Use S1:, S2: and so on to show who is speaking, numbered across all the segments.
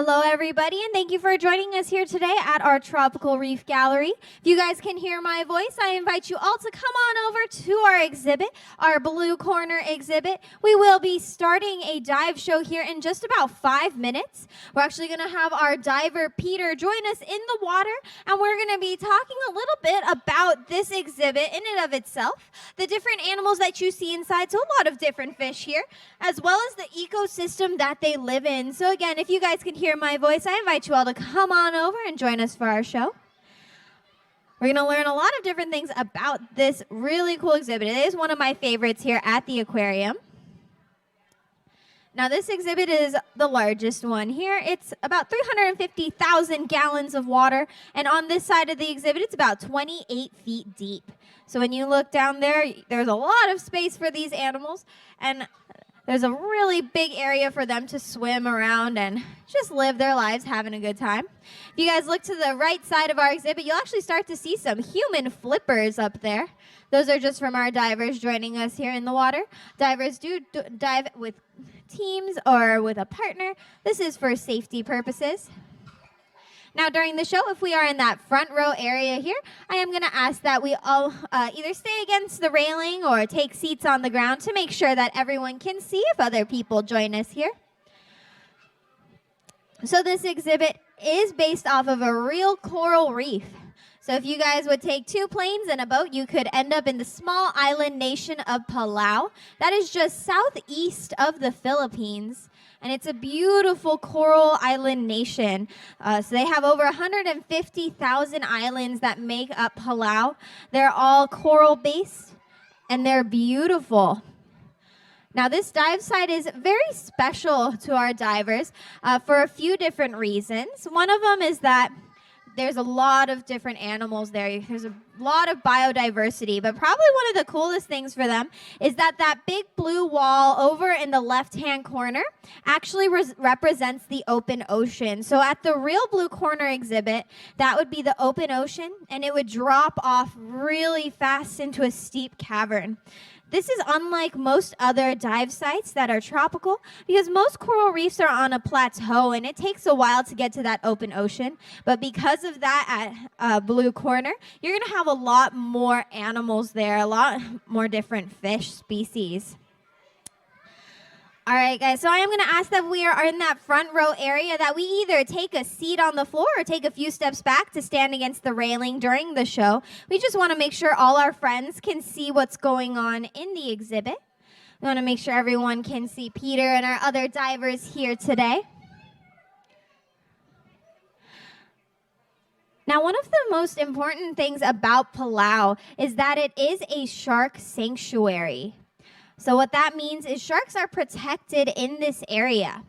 S1: Hello, everybody, and thank you for joining us here today at our Tropical Reef Gallery. If you guys can hear my voice, I invite you all to come on over to our exhibit, our Blue Corner exhibit. We will be starting a dive show here in just about 5 minutes. We're actually going to have our diver, Peter, join us in the water, and we're going to be talking a little bit about this exhibit in and of itself, the different animals that you see inside, so a lot of different fish here, as well as the ecosystem that they live in. So again, if you guys can hear my voice, I invite you all to come on over and join us for our show. We're going to learn a lot of different things about this really cool exhibit. It is one of my favorites here at the aquarium. Now, this exhibit is the largest one here. It's about 350,000 gallons of water, and on this side of the exhibit, it's about 28 feet deep. So when you look down there, there's a lot of space for these animals, and there's a really big area for them to swim around and just live their lives having a good time. If you guys look to the right side of our exhibit, you'll actually start to see some human flippers up there. Those are just from our divers joining us here in the water. Divers do dive with teams or with a partner. This is for safety purposes. Now, during the show, if we are in that front row area here, I am going to ask that we all either stay against the railing or take seats on the ground to make sure that everyone can see if other people join us here. So this exhibit is based off of a real coral reef. So if you guys would take 2 planes and a boat, you could end up in the small island nation of Palau. That is just southeast of the Philippines. And it's a beautiful coral island nation. So they have over 150,000 islands that make up Palau. They're all coral-based, and they're beautiful. Now, this dive site is very special to our divers for a few different reasons. One of them is that there's a lot of different animals there. There's a lot of biodiversity, but probably one of the coolest things for them is that big blue wall over in the left-hand corner actually represents the open ocean. So at the Real Blue Corner exhibit, that would be the open ocean, and it would drop off really fast into a steep cavern. This is unlike most other dive sites that are tropical because most coral reefs are on a plateau and it takes a while to get to that open ocean. But because of that at Blue Corner, you're going to have a lot more animals there, a lot more different fish species. All right, guys, so I am going to ask that we are in that front row area that we either take a seat on the floor or take a few steps back to stand against the railing during the show. We just want to make sure all our friends can see what's going on in the exhibit. We want to make sure everyone can see Peter and our other divers here today. Now, one of the most important things about Palau is that it is a shark sanctuary. So what that means is sharks are protected in this area.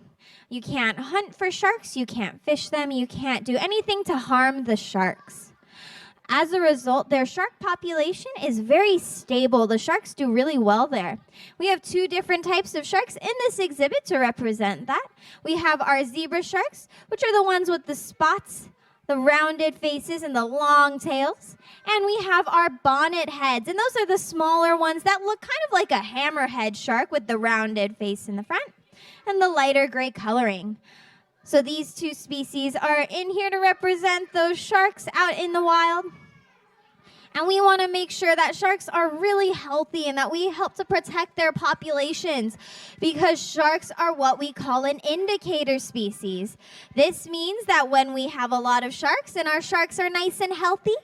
S1: You can't hunt for sharks, you can't fish them, you can't do anything to harm the sharks. As a result, their shark population is very stable. The sharks do really well there. We have 2 different types of sharks in this exhibit to represent that. We have our zebra sharks, which are the ones with the spots, the rounded faces, and the long tails. And we have our bonnet heads, and those are the smaller ones that look kind of like a hammerhead shark with the rounded face in the front and the lighter gray coloring. So these 2 species are in here to represent those sharks out in the wild. And we want to make sure that sharks are really healthy and that we help to protect their populations because sharks are what we call an indicator species. This means that when we have a lot of sharks and our sharks are nice and healthy,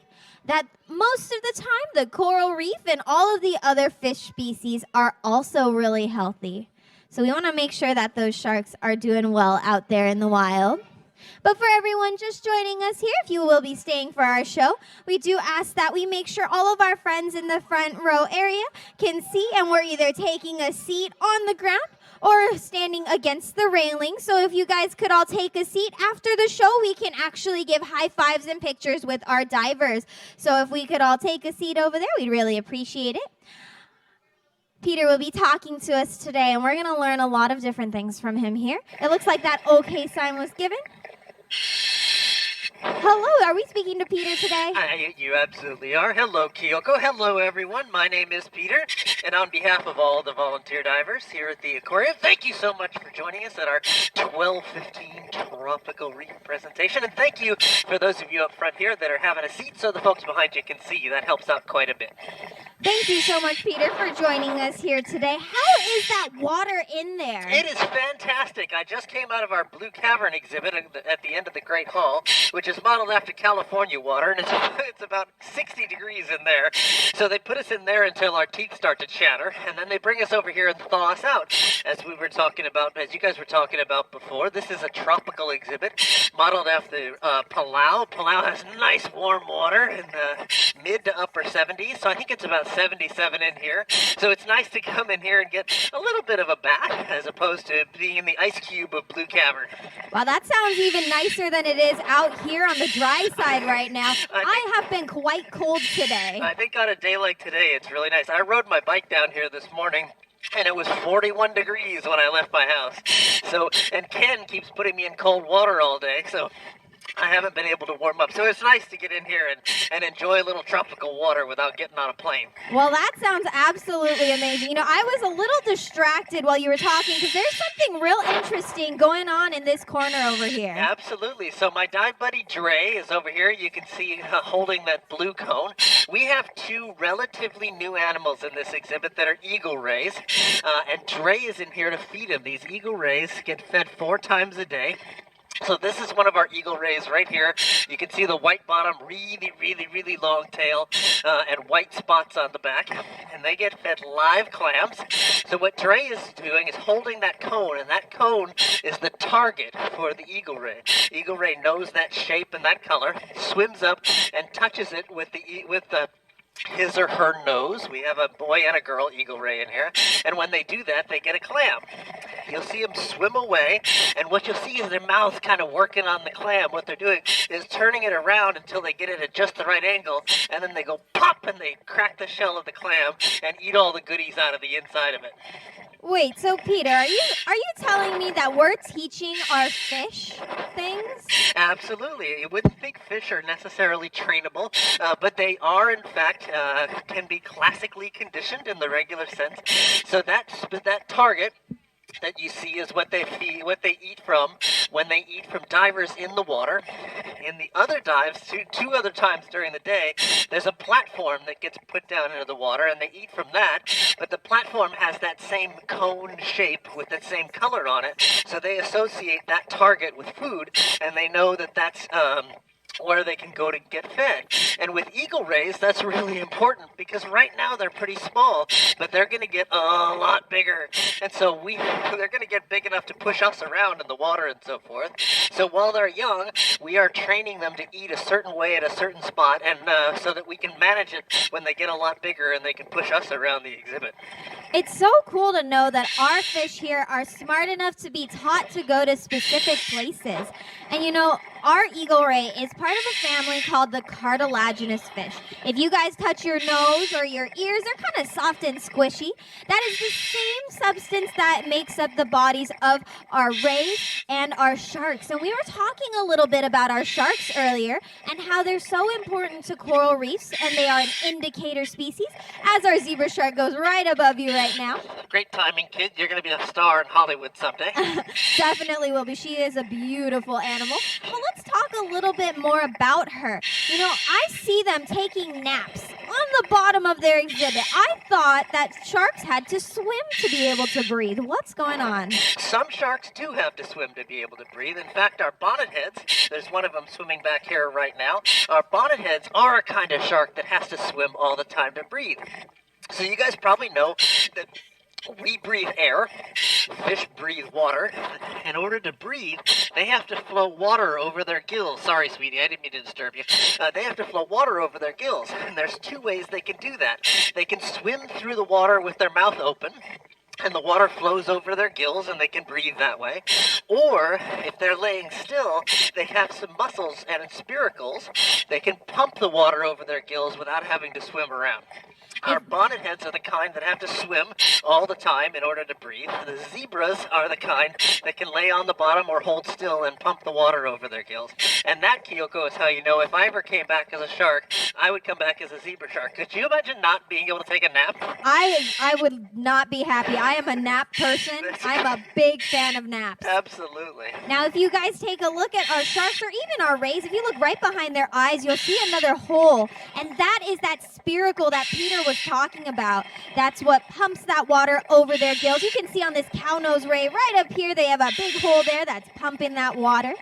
S1: that most of the time the coral reef and all of the other fish species are also really healthy. So we want to make sure that those sharks are doing well out there in the wild. But for everyone just joining us here, if you will be staying for our show, we do ask that we make sure all of our friends in the front row area can see, and we're either taking a seat on the ground or standing against the railing. So if you guys could all take a seat after the show, we can actually give high fives and pictures with our divers. So if we could all take a seat over there, we'd really appreciate it. Peter will be talking to us today, and we're going to learn a lot of different things from him here. It looks like that okay sign was given. Hello, are we speaking to Peter today?
S2: You absolutely are. Hello, Kyoko. Hello, everyone. My name is Peter, And on behalf of all the volunteer divers here at the aquarium, thank you so much for joining us at our 12:15 Tropical Reef presentation. And thank you for those of you up front here that are having a seat so the folks behind you can see you. That helps out quite a bit.
S1: Thank you so much, Peter, for joining us here today. How is that water in there?
S2: It is fantastic. I just came out of our Blue Cavern exhibit at the end of the Great Hall, which is modeled after California water, and it's about 60 degrees in there. So they put us in there until our teeth start to chatter, and then they bring us over here and thaw us out. As you guys were talking about before, this is a tropical exhibit modeled after Palau. Palau has nice warm water in the mid to upper 70s, so I think it's about 77 in here. So it's nice to come in here and get a little bit of a bath as opposed to being in the ice cube of Blue Cavern.
S1: Well, that sounds even nicer than it is out here on the dry side right now. I have been quite cold today.
S2: I think on a day like today, it's really nice. I rode my bike down here this morning, and it was 41 degrees when I left my house. And Ken keeps putting me in cold water all day, so I haven't been able to warm up. So it's nice to get in here and enjoy a little tropical water without getting on a plane.
S1: Well, that sounds absolutely amazing. You know, I was a little distracted while you were talking because there's something real interesting going on in this corner over here.
S2: Absolutely. So my dive buddy Dre is over here. You can see holding that blue cone. We have two relatively new animals in this exhibit that are eagle rays. And Dre is in here to feed them. These eagle rays get fed 4 times a day. So this is one of our eagle rays right here. You can see the white bottom, really long tail, and white spots on the back. And they get fed live clams. So what Dre is doing is holding that cone, and that cone is the target for the eagle ray. Eagle ray knows that shape and that color, swims up and touches it with his or her nose. We have a boy and a girl eagle ray in here, and when they do that, they get a clam. You'll see them swim away, and what you'll see is their mouths kind of working on the clam. What they're doing is turning it around until they get it at just the right angle, and then they go pop, and they crack the shell of the clam and eat all the goodies out of the inside of it.
S1: Wait, so Peter, are you telling me that we're teaching our fish things?
S2: Absolutely. You wouldn't think fish are necessarily trainable, but they are, in fact, can be classically conditioned in the regular sense. So that target that you see is what they eat from when they eat from divers in the water. In the other dives, two other times during the day, there's a platform that gets put down into the water, and they eat from that, but the platform has that same cone shape with the same color on it, so they associate that target with food, and they know that that's where they can go to get fed. And with eagle rays, that's really important because right now they're pretty small, but they're going to get a lot bigger. And so they're going to get big enough to push us around in the water and so forth. So while they're young, we are training them to eat a certain way at a certain spot, and so that we can manage it when they get a lot bigger and they can push us around the exhibit.
S1: It's so cool to know that our fish here are smart enough to be taught to go to specific places. And you know, our eagle ray is part of a family called the cartilaginous fish. If you guys touch your nose or your ears, they're kind of soft and squishy. That is the same substance that makes up the bodies of our rays and our sharks. And we were talking a little bit about our sharks earlier and how they're so important to coral reefs, and they are an indicator species, as our zebra shark goes right above you right now.
S2: Great timing, kid. You're going to be a star in Hollywood someday.
S1: Definitely will be. She is a beautiful animal. But let's talk a little bit more about her. You know, I see them taking naps on the bottom of their exhibit. I thought that sharks had to swim to be able to breathe. What's going on?
S2: Some sharks do have to swim to be able to breathe. In fact, our bonnetheads, there's one of them swimming back here right now. Our bonnetheads are a kind of shark that has to swim all the time to breathe. So you guys probably know that we breathe air, fish breathe water. In order to breathe, they have to flow water over their gills. Sorry, sweetie, I didn't mean to disturb you. They have to flow water over their gills, and there's 2 ways they can do that. They can swim through the water with their mouth open, and the water flows over their gills, and they can breathe that way. Or, if they're laying still, they have some muscles and spiracles. They can pump the water over their gills without having to swim around. Our bonnet heads are the kind that have to swim all the time in order to breathe. The zebras are the kind that can lay on the bottom or hold still and pump the water over their gills. And that, Kyoko, is how you know if I ever came back as a shark, I would come back as a zebra shark. Could you imagine not being able to take a nap?
S1: I would not be happy. I am a nap person. I'm a big fan of naps.
S2: Absolutely.
S1: Now, if you guys take a look at our sharks or even our rays, if you look right behind their eyes, you'll see another hole. And that is that spiracle that Peter was talking about. That's what pumps that water over their gills. You can see on this cownose ray right up here, they have a big hole there that's pumping that water.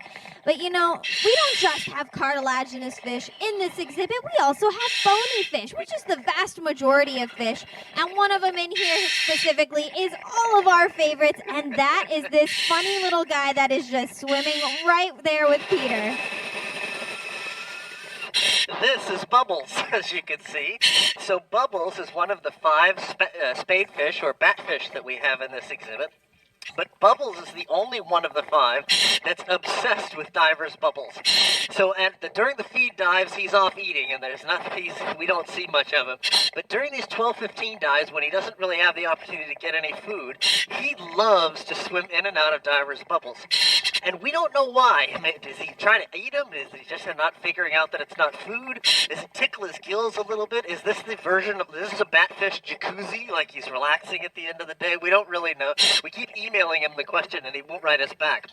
S1: But you know, we don't just have cartilaginous fish in this exhibit, we also have bony fish, which is the vast majority of fish. And one of them in here specifically is all of our favorites, and that is this funny little guy that is just swimming right there with Peter.
S2: This is Bubbles, as you can see. So Bubbles is one of the 5 spadefish or batfish that we have in this exhibit. But Bubbles is the only one of the 5 that's obsessed with divers' bubbles. So during the feed dives, he's off eating, and there's nothing. We don't see much of him. But during these 12-15 dives, when he doesn't really have the opportunity to get any food, he loves to swim in and out of divers' bubbles. And we don't know why. I mean, is he trying to eat them? Is he just not figuring out that it's not food? Does it tickle his gills a little bit? Is this the version of this is a batfish jacuzzi, like he's relaxing at the end of the day? We don't really know. We keep emailing him the question and he won't write us back.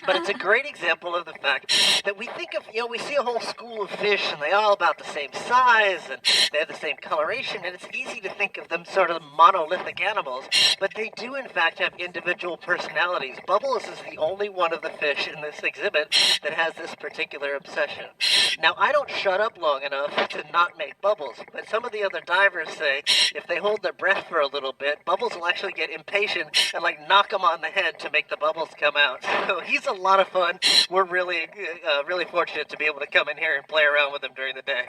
S2: But it's a great example of the fact that we think of, we see a whole school of fish and they're all about the same size and they have the same coloration, and it's easy to think of them sort of monolithic animals, but they do in fact have individual personalities. Bubbles is the only one of the fish in this exhibit that has this particular obsession. Now, I don't shut up long enough to not make Bubbles, but some of the other divers say if they hold their breath for a little bit, Bubbles will actually get impatient and knock them on the head to make the bubbles come out. So he's a lot of fun. We're really fortunate to be able to come in here and play around with him during the day.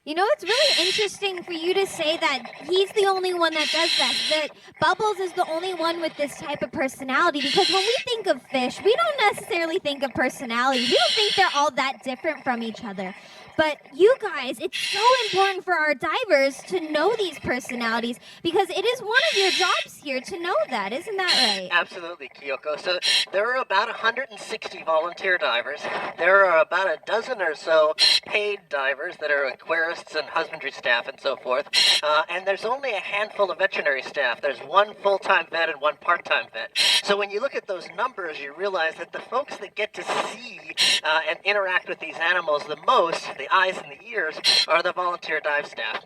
S1: You know, it's really interesting for you to say that he's the only one that does that Bubbles is the only one with this type of personality, because when we think of fish, we don't necessarily think of personality. We don't think they're all that different from each other. But you guys, it's so important for our divers to know these personalities, because it is one of your jobs here to know that. Isn't that right?
S2: Absolutely, Kyoko. So there are about 160 volunteer divers. There are about a dozen or so paid divers that are aquarists and husbandry staff and so forth. And there's only a handful of veterinary staff. There's 1 full-time vet and 1 part-time vet. So when you look at those numbers, you realize that the folks that get to see and interact with these animals the most, the eyes and the ears, are the volunteer dive staff.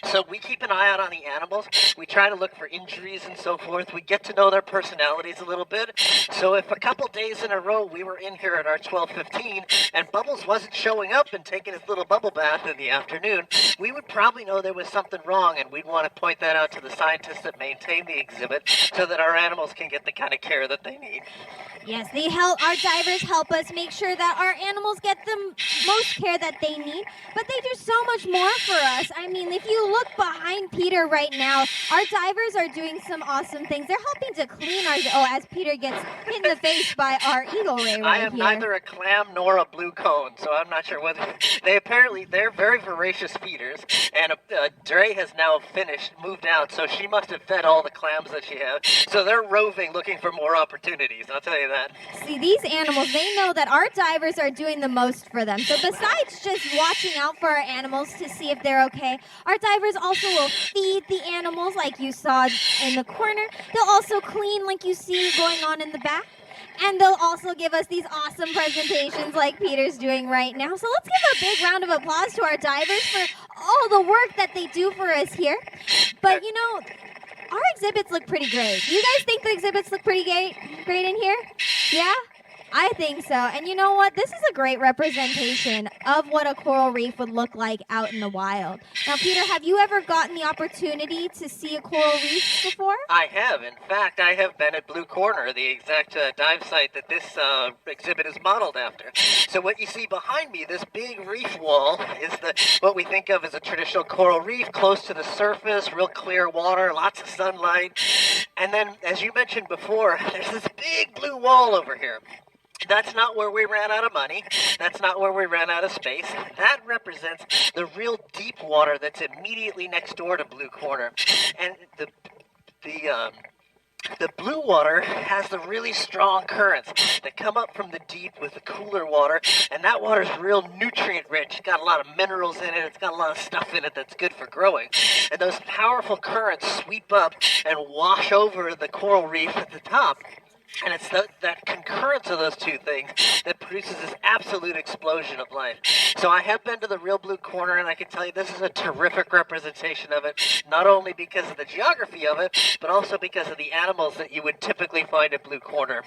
S2: So we keep an eye out on the animals. We try to look for injuries and so forth. We get to know their personalities a little bit. So if a couple days in a row we were in here at our 12:15 and Bubbles wasn't showing up and taking his little bubble bath in the afternoon, we would probably know there was something wrong, and we'd want to point that out to the scientists that maintain the exhibit so that our animals can get the kind of care that they need.
S1: Yes, our divers help us make sure that our animals get the most care that they need, but they do so much more for us. I mean, if you look behind Peter right now, our divers are doing some awesome things. They're helping to clean as Peter gets hit in the face by our eagle ray right here.
S2: I am neither a clam nor a blue cone, so I'm not sure whether they're very voracious feeders, and Dre has now moved out, so she must have fed all the clams that she has. So they're roving looking for more opportunities, I'll tell you that.
S1: See, these animals, they know that our divers are doing the most for them. So besides just watching out for our animals to see if they're okay, our divers also will feed the animals like you saw in the corner. They'll also clean like you see going on in the back. And they'll also give us these awesome presentations like Peter's doing right now. So let's give a big round of applause to our divers for all the work that they do for us here. But our exhibits look pretty great. You guys think the exhibits look pretty great in here? Yeah? I think so. And you know what? This is a great representation of what a coral reef would look like out in the wild. Now, Peter, have you ever gotten the opportunity to see a coral reef before?
S2: I have. In fact, I have been at Blue Corner, the exact dive site that this exhibit is modeled after. So what you see behind me, this big reef wall, is what we think of as a traditional coral reef, close to the surface, real clear water, lots of sunlight. And then, as you mentioned before, there's this big blue wall over here. That's not where we ran out of money. That's not where we ran out of space. That represents the real deep water that's immediately next door to Blue Corner. And the blue water has the really strong currents that come up from the deep with the cooler water, and that water is real nutrient rich. It's got a lot of minerals in it. It's got a lot of stuff in it that's good for growing. And those powerful currents sweep up and wash over the coral reef at the top. And it's that concurrence of those two things that produces this absolute explosion of life. So I have been to the real Blue Corner, and I can tell you this is a terrific representation of it, not only because of the geography of it, but also because of the animals that you would typically find at Blue Corner.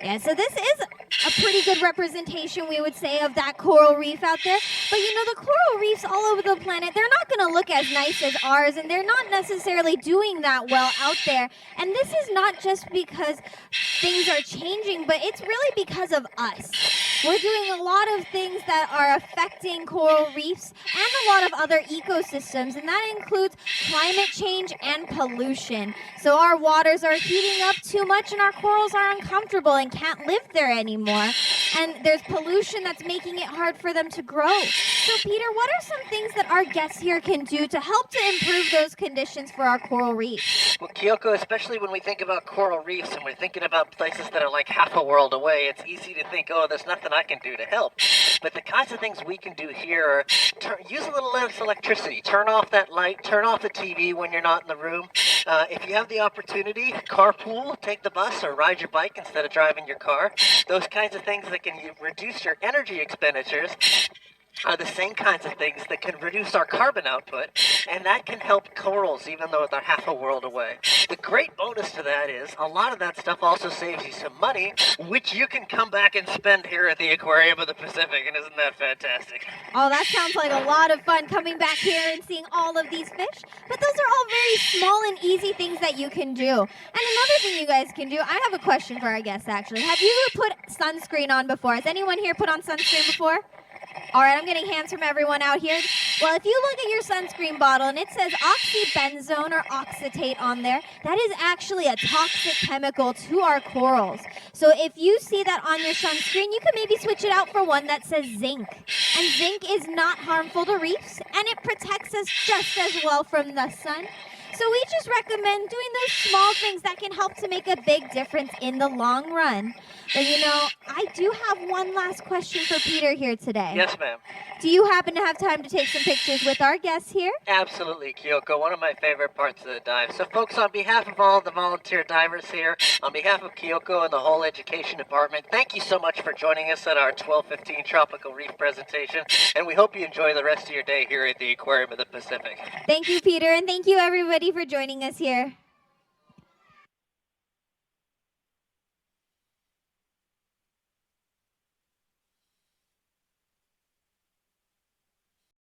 S1: Yeah, so this is a pretty good representation, we would say, of that coral reef out there. But you know, the coral reefs all over the planet, they're not going to look as nice as ours, and they're not necessarily doing that well out there. And this is not just because things are changing, but it's really because of us. We're doing a lot of things that are affecting coral reefs and a lot of other ecosystems, and that includes climate change and pollution. So our waters are heating up too much, and our corals are uncomfortable and can't live there anymore. And there's pollution that's making it hard for them to grow. So Peter, what are some things that our guests here can do to help to improve those conditions for our coral reefs?
S2: Well, Kyoko, especially when we think about coral reefs and we're thinking about places that are like half a world away, it's easy to think, oh, there's nothing I can do to help. But the kinds of things we can do here are use a little less electricity. Turn off that light, turn off the TV when you're not in the room. If you have the opportunity, carpool, take the bus or ride your bike instead of driving your car. Those kinds of things that can reduce your energy expenditures are the same kinds of things that can reduce our carbon output, and that can help corals even though they're half a world away. The great bonus to that is a lot of that stuff also saves you some money, which you can come back and spend here at the Aquarium of the Pacific, and isn't that fantastic?
S1: Oh, that sounds like a lot of fun, coming back here and seeing all of these fish. But those are all very small and easy things that you can do. And another thing you guys can do, I have a question for our guests actually. Have you ever put sunscreen on before? Has anyone here put on sunscreen before? All right, I'm getting hands from everyone out here. Well, if you look at your sunscreen bottle and it says oxybenzone or oxatate on there, that is actually a toxic chemical to our corals. So if you see that on your sunscreen, you can maybe switch it out for one that says zinc. And zinc is not harmful to reefs, and it protects us just as well from the sun. So we just recommend doing those small things that can help to make a big difference in the long run. But you know, I do have one last question for Peter here today.
S2: Yes, ma'am.
S1: Do you happen to have time to take some pictures with our guests here?
S2: Absolutely, Kyoko. One of my favorite parts of the dive. So folks, on behalf of all the volunteer divers here, on behalf of Kyoko and the whole education department, thank you so much for joining us at our 1215 Tropical Reef presentation, and we hope you enjoy the rest of your day here at the Aquarium of the Pacific.
S1: Thank you, Peter, and thank you everybody for joining us here.